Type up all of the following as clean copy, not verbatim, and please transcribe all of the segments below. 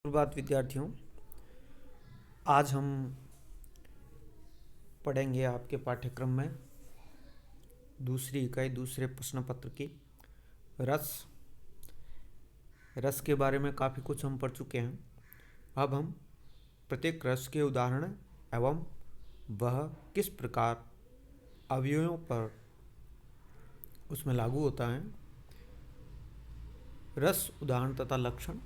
सुप्रभात विद्यार्थियों। आज हम पढ़ेंगे आपके पाठ्यक्रम में दूसरी इकाई दूसरे प्रश्न पत्र की रस के बारे में काफ़ी कुछ हम पढ़ चुके हैं। अब हम प्रत्येक रस के उदाहरण एवं वह किस प्रकार अवयवों पर उसमें लागू होता है, रस उदाहरण तथा लक्षण।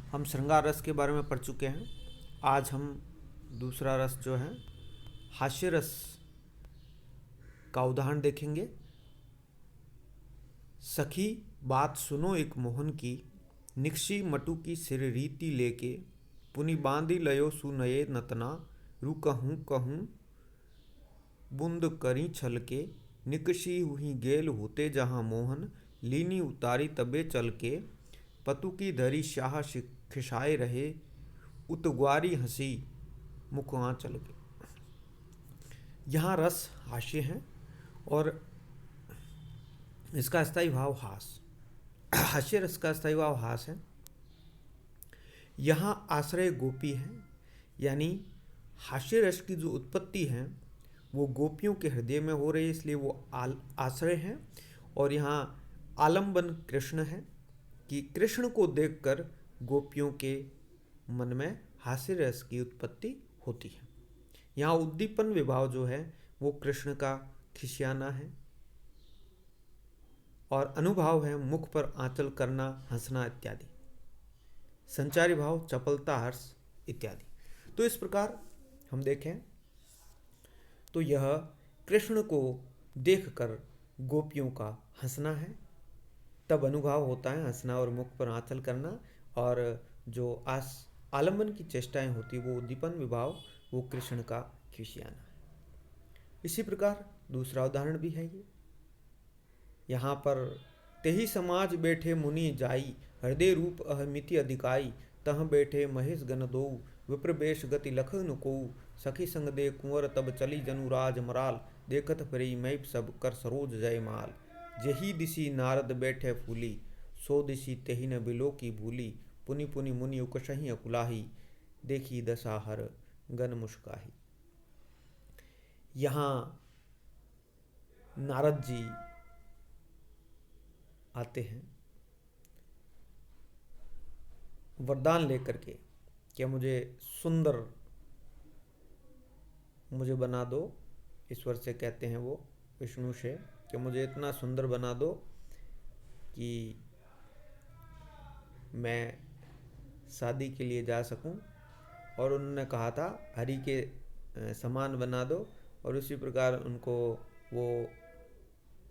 हम श्रृंगार रस के बारे में पढ़ चुके हैं। आज हम दूसरा रस जो है हास्य रस का उदाहरण देखेंगे। सखी बात सुनो एक मोहन की, निक्षी मटु की सिर रीति लेके, पुनि बांधी लयो सुनये नतना, रू कहूँ कहूँ बुंद करी छल के, निकशी हुई गेल होते जहाँ मोहन, लीनी उतारी तबे चल के, पतु की धरी शाह खिसाए रहे, उतग्वारी हंसी मुख चल के। यहाँ रस हास्य है और इसका स्थायी भाव हास। हास्य रस का स्थायी भाव हास है। यहाँ आश्रय गोपी है, यानी हास्य रस की जो उत्पत्ति है वो गोपियों के हृदय में हो रही है, इसलिए वो आश्रय है। और यहाँ आलम्बन कृष्ण है कि कृष्ण को देखकर गोपियों के मन में हास्य रस की उत्पत्ति होती है। यहाँ उद्दीपन विभाव जो है वो कृष्ण का खिसियाना है और अनुभाव है मुख पर आंचल करना, हंसना इत्यादि। संचारी भाव चपलता, हर्ष इत्यादि। तो इस प्रकार हम देखें तो यह कृष्ण को देखकर गोपियों का हंसना है, तब अनुभाव होता है हंसना और मुख पर आंचल करना। और जो आलम्बन की चेष्टाएं होती वो उद्दीपन विभाव, वो कृष्ण का खिसियाना है। इसी प्रकार दूसरा उदाहरण भी है ये। यहाँ पर तेहि समाज बैठे मुनि जाई, हृदय रूप अहमिति अधिकाई, तह बैठे महेश गण दो, विप्रवेश गति लखन को, सखी संग दे कुंवर तब चली जनुराज मराल, देखत फिरई मैप सब कर सरोज जय माल, जही दिशी नारद बैठे फूली, सो दिशी तेहि न बिलो की भूली, पुनि पुनि मुनि उकसही अकुलाही, देखी दशा हर गन मुस्काही। यहाँ नारद जी आते हैं वरदान लेकर के, क्या मुझे बना दो। ईश्वर से कहते हैं वो विष्णु से कि मुझे इतना सुंदर बना दो कि मैं शादी के लिए जा सकूं। और उन्होंने कहा था हरि के समान बना दो, और उसी प्रकार उनको वो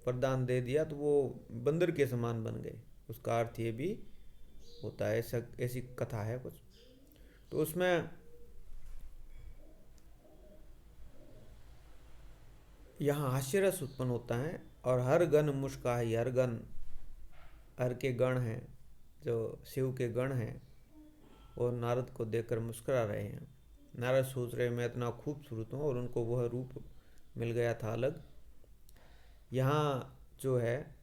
वरदान दे दिया तो वो बंदर के समान बन गए। उसका अर्थ ये भी होता है, ऐसी कथा है कुछ। तो उसमें यहाँ हास्य रस उत्पन्न होता है। और हर गण मुस्काही, हर गण, हर के गण हैं जो शिव के गण हैं, और नारद को देखकर मुस्कुरा रहे हैं। नारद सोच रहे मैं इतना खूबसूरत हूँ, और उनको वह रूप मिल गया था अलग। यहाँ जो है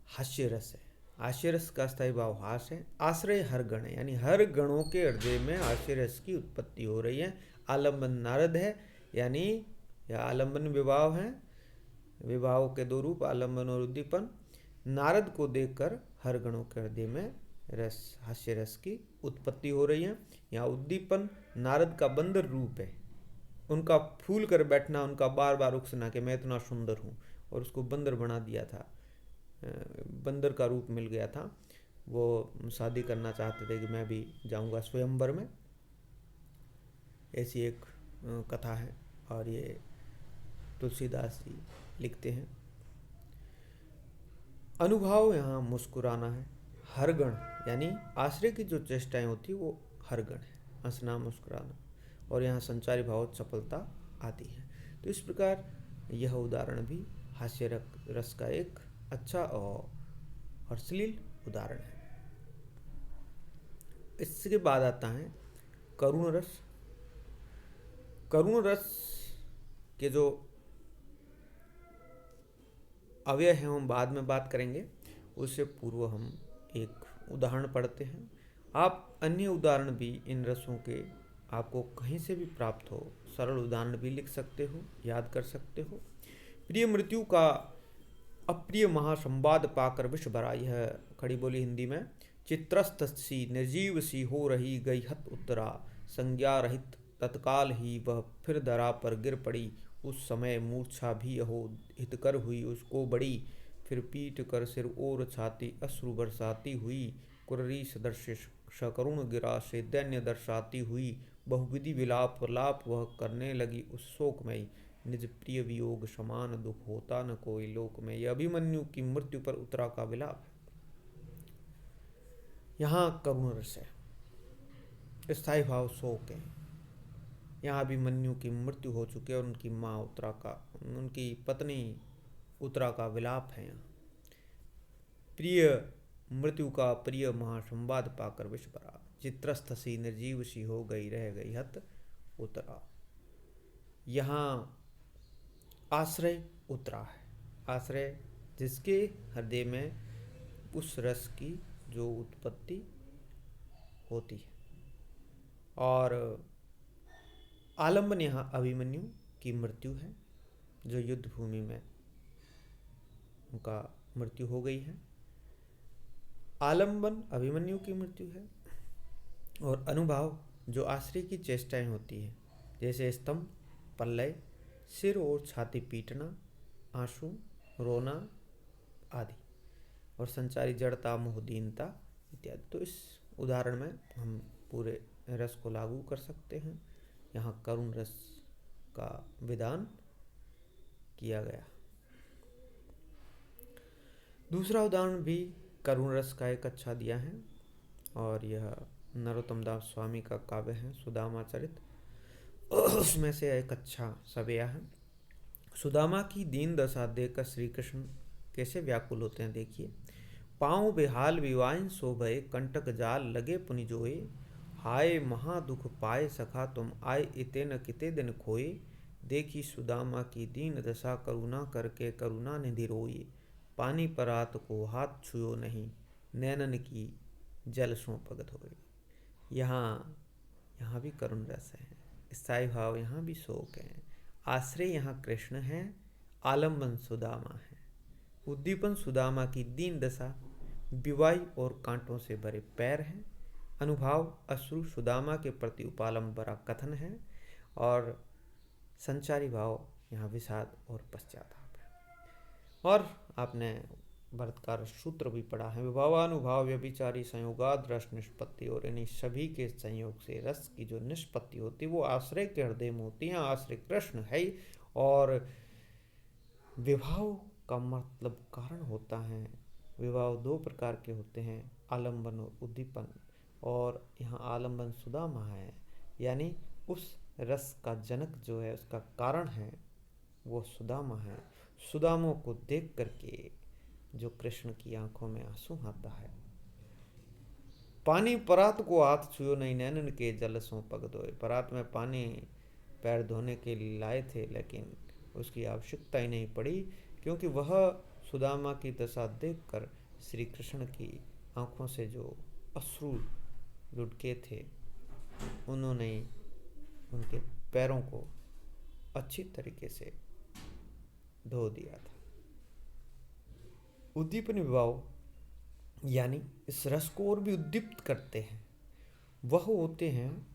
हास्य रस है। हास्य रस का स्थायी भाव हास है। आश्रय हर गण है, यानी हर गणों के हृदय में हास्य रस की उत्पत्ति हो रही है। आलम्बन नारद है, यानी यह आलम्बन विभाव है। विभाव के दो रूप, आलम्बन और उद्दीपन। नारद को देखकर हर गणों के हृदय में हास्य रस की उत्पत्ति हो रही है। यहाँ उद्दीपन नारद का बंदर रूप है, उनका फूल कर बैठना, उनका बार बार उकसना कि मैं इतना सुंदर हूँ, और उसको बंदर बना दिया था, बंदर का रूप मिल गया था। वो शादी करना चाहते थे कि मैं भी जाऊंगा स्वयंवर में। ऐसी एक कथा है, और ये तुलसीदास जी लिखते हैं। अनुभाव यहाँ मुस्कुराना है। हर गण यानी आश्रय की जो चेष्टाएं होती वो हर गण है, हंसना, मुस्कुराना। और यहाँ संचारी भाव चपलता आती है। तो इस प्रकार यह उदाहरण भी हास्य रस का एक अच्छा और अश्लील उदाहरण है। इसके बाद आता है करुण रस। करुण रस के जो अव्यय हैं हम बाद में बात करेंगे। उससे पूर्व हम एक उदाहरण पढ़ते हैं। आप अन्य उदाहरण भी इन रसों के आपको कहीं से भी प्राप्त हो, सरल उदाहरण भी लिख सकते हो, याद कर सकते हो। प्रिय मृत्यु का अप्रिय महासंवाद पाकर विष भरा। यह खड़ी बोली हिंदी में। चित्रस्त सी निर्जीव सी हो रही गई हत उत्तरा, संज्ञा रहित तत्काल ही वह फिर धरा पर गिर पड़ी। उस समय मूर्छा भी अहो हितकर हुई उसको बड़ी, फिर पीट कर सिर और छाती अश्रु बरसाती हुई। कुररी सदृश सकरुण गिरा से दैन्य दर्शाती हुई, बहुविधि विलाप लाप वह करने लगी उस शोकमयी। निज प्रिय वियोग समान दुख होता न कोई लोक में। यह अभिमन्यु की मृत्यु पर उत्तरा का विलाप है। यहाँ करुण रस है, स्थायी भाव शोक है। यहाँ अभिमन्यु की मृत्यु हो चुकी है और उनकी माँ उत्तरा का, उनकी पत्नी उत्तरा का विलाप है। यहाँ प्रिय मृत्यु का प्रिय महासंवाद पाकर विष भरा, चित्रस्थ सी निर्जीव सी हो गई रह गई हत उत्तरा। यहाँ आश्रय उत्तरा है, आश्रय जिसके हृदय में उस रस की जो उत्पत्ति होती है। और आलम्बन यहाँ अभिमन्यु की मृत्यु है, जो युद्ध भूमि में उनका मृत्यु हो गई है। आलम्बन अभिमन्यु की मृत्यु है। और अनुभाव जो आश्रय की चेष्टाएं होती है, जैसे स्तंभ, पल्लय, सिर और छाती पीटना, आंसू, रोना आदि, और संचारी जड़ता, मोह, दीनता इत्यादि। तो इस उदाहरण में हम पूरे रस को लागू कर सकते हैं। यहाँ करुण रस का विधान किया गया। दूसरा उदाहरण भी करुण रस का एक अच्छा दिया है, और यह नरोत्तम दास स्वामी का काव्य है सुदामा चरित। उसमें से एक अच्छा सवेया है। सुदामा की दीन दशा देखकर श्री कृष्ण कैसे व्याकुल होते हैं, देखिए। पाँव बेहाल विवाइन सो भय, कंटक जाल लगे पुनि जोए। हाय महादुख पाए सखा तुम आए, इते न किते दिन खोए। देखी सुदामा की दीन दशा, करुणा करके करुणा निधि रोए। पानी परात को हाथ छुयो नहीं, नैनन की जल सो पगत होए। यहाँ भी करुण रस है, स्थायी भाव यहाँ भी शोक है। आश्रय यहाँ कृष्ण है, आलम्बन सुदामा है। उद्दीपन सुदामा की दीन दशा, विवाई और कांटों से भरे पैर हैं। अनुभाव अश्रु सुदामा के प्रति उपालंब भरा कथन है। और संचारी भाव यहाँ विषाद और पश्चाताप है। और आपने भरतकार सूत्र भी पढ़ा है, विभावानुभाव व्यभिचारी संयोगाद रस निष्पत्ति। और इन्हीं सभी के संयोग से रस की जो निष्पत्ति होती है वो आश्रय के हृदय में होती है। आश्रय कृष्ण है। और विभाव का मतलब कारण होता है। विभाव दो प्रकार के होते हैं, आलम्बन और उद्दीपन। और यहाँ आलम्बन सुदामा है, यानी उस रस का जनक जो है, उसका कारण है, वो सुदामा है। सुदामों को देख करके जो कृष्ण की आंखों में आंसू आता है। पानी परात को हाथ छुयो नहीं, नैनन के जल सो पग धोए। परात में पानी पैर धोने के लिए लाए थे, लेकिन उसकी आवश्यकता ही नहीं पड़ी, क्योंकि वह सुदामा की दशा देखकर श्री कृष्ण की आंखों से जो अश्रु लुढ़के थे, उन्होंने उनके पैरों को अच्छी तरीके से धो दिया था। उद्दीपन विभाव यानी इस रस को और भी उद्दीप्त करते हैं, वह होते हैं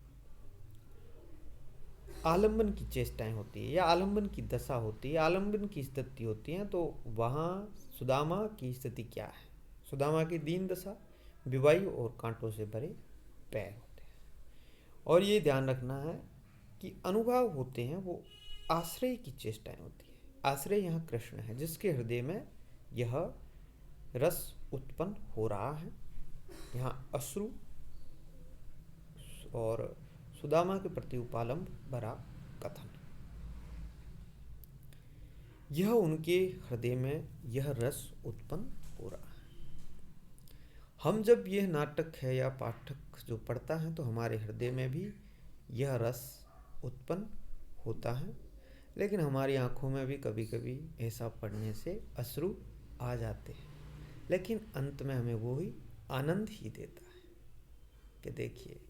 आलंबन की चेष्टाएं होती है, या आलंबन की दशा होती है, आलंबन की स्थिति होती है। तो वहाँ सुदामा की स्थिति क्या है? सुदामा की दीन दशा, विवायु और कांटों से भरे पैर होते हैं। और ये ध्यान रखना है कि अनुभव होते हैं वो आश्रय की चेष्टाएं होती है। आश्रय यहाँ कृष्ण है, जिसके हृदय में यह रस उत्पन्न हो रहा है। यहाँ अश्रु और सुदामा के प्रति उपालंब भरा कथन, यह उनके हृदय में यह रस उत्पन्न हो रहा है। हम जब यह नाटक है या पाठक जो पढ़ता है, तो हमारे हृदय में भी यह रस उत्पन्न होता है, लेकिन हमारी आंखों में भी कभी कभी ऐसा पढ़ने से अश्रु आ जाते हैं, लेकिन अंत में हमें वो ही आनंद ही देता है। कि देखिए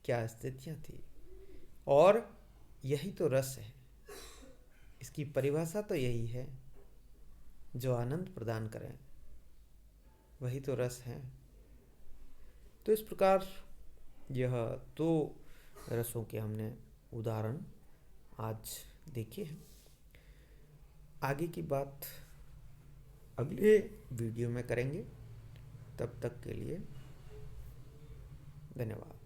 क्या स्थितियाँ थी। और यही तो रस है, इसकी परिभाषा तो यही है, जो आनंद प्रदान करें वही तो रस है। तो इस प्रकार यह दो रसों के हमने उदाहरण आज देखे हैं। आगे की बात अगले वीडियो में करेंगे। तब तक के लिए धन्यवाद।